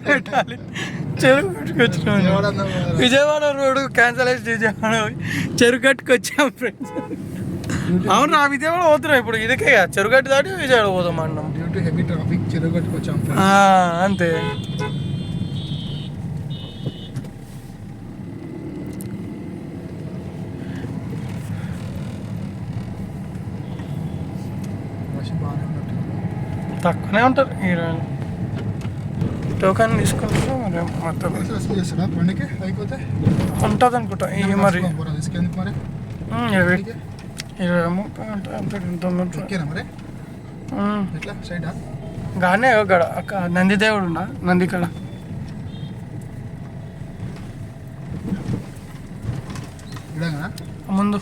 పెట్టాలి. చెరువు కట్టుకొచ్చినాం. Vijayawada road cancel అయ్యి విజయవాడ చెరువు కట్టుకొచ్చాం ఫ్రెండ్స్. అవును రా విజయవాడ పోతున్నాం ఇప్పుడు. ఇదికే చెరువు కట్టు దాటి విజయవాడ పోదాం అన్నాం. హెవీ ట్రాఫిక్ చెరువు కట్టుకొచ్చాం అంతే. తక్కువనే ఉంటారు హీరోయిన్. టోకన్ తీసుకుంటారు మరి మొత్తం పండుగ అయిపోతే ఉంటుంది అనుకుంటా. ఇవి మరి 20 మరి ఎట్లా సైడా గానే అక్కడ నంది దేవుడు ఉండ నంది కాడ ముందు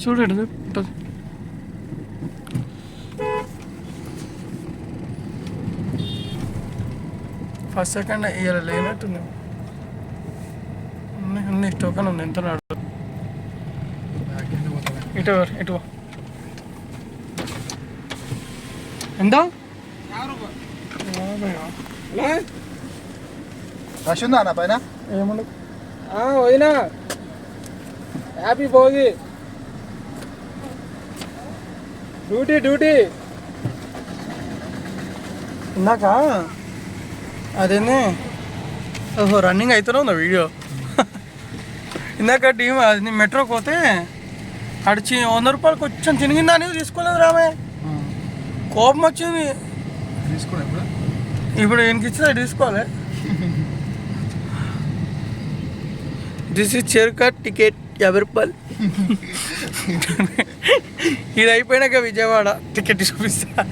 చూడు ఉంటుంది. ఫస్ట్ సెకండ్ ఇవాళ లేనట్టుంది. ఉంది టోకన్ ఉంది. ఎంత నాడు ఇటు ఇటు ఎంత రష్ ఉందా అన్న పైన? ఏముండదు. వదినా హ్యాపీ భోగి. డ్యూటీ ఇందాక అదేంది ఓహో రన్నింగ్ అవుతూనే ఉందా వీడియో. ఇందాక టీమ్ అది మెట్రోకి పోతే అడిచి 100 రూపాయలు కొంచెం చినిగిందా అని తీసుకోలేదు రామే. కోపం వచ్చింది. ఇప్పుడు ఈయనకి ఇచ్చింది తీసుకోవాలి. దిస్ ఇస్ చెరువు కట్ టికెట్ 50 రూపాయలు. ఇది అయిపోయినాక విజయవాడ టికెట్ చూపిస్తా.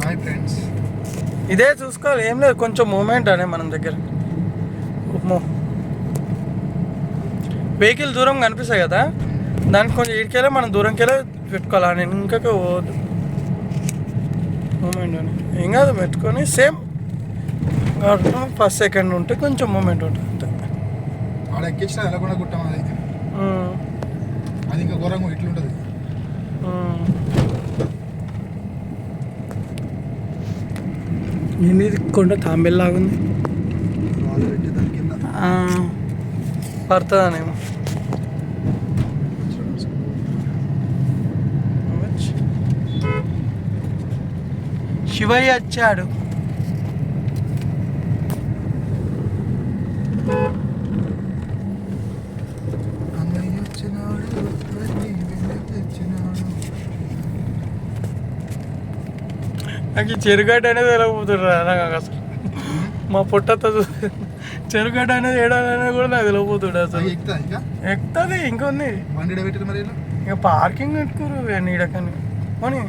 Hi friends. ఇదే చూసుకోవాలి. ఏం లేదు కొంచెం మూమెంట్ అనే మనం దగ్గర వెహికల్ దూరం కనిపిస్తాయి కదా దానికి కొంచెం ఇటుకెళ్ళి మనం దూరంకెళ్ళి పెట్టుకోవాలి. అని ఇంకా పోవద్దు మూమెంట్ అని ఏం కాదు పెట్టుకొని సేమ్ ఫస్ట్ సెకండ్ ఉంటే కొంచెం మూమెంట్ ఉంటుంది అంతే. ఆడ ఎక్కించిన ఎలా కూడా గుట్టం అది ఇంకా ఘోరంగా ఇట్లుంటుంది. ఏంది కొండ తాంబెల్లాగా ఉంది. పడుతుందనేమో. శివయ్య వచ్చాడు. నాకు ఈ చెరుగడ్డ అనేది తెలియకపోతుండ్రా నాకు అసలు. మా పుట్టతో చెరుగడ్డ అనేది ఏడాది కూడా నాకు తెలియకపోతుండే అసలు. ఎక్కుతుంది ఇంకొంది ఇక పార్కింగ్ పెట్టుకోరు నీడకని పోనీ.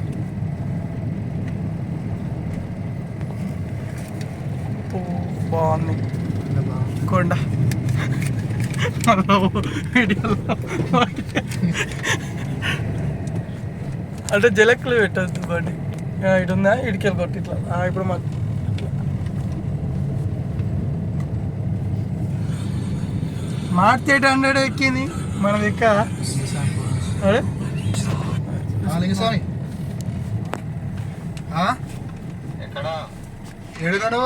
బాగుంది కొండ. అంటే జలక్కులు పెట్టద్దు బండి. ఇటు ఉందా ఇటుకెళ్ళి కొట్టి ఇట్లా ఇప్పుడు మాకు మార్చి 800 ఎక్కింది మనది ఎక్క. అరే ఏడున్నాడు?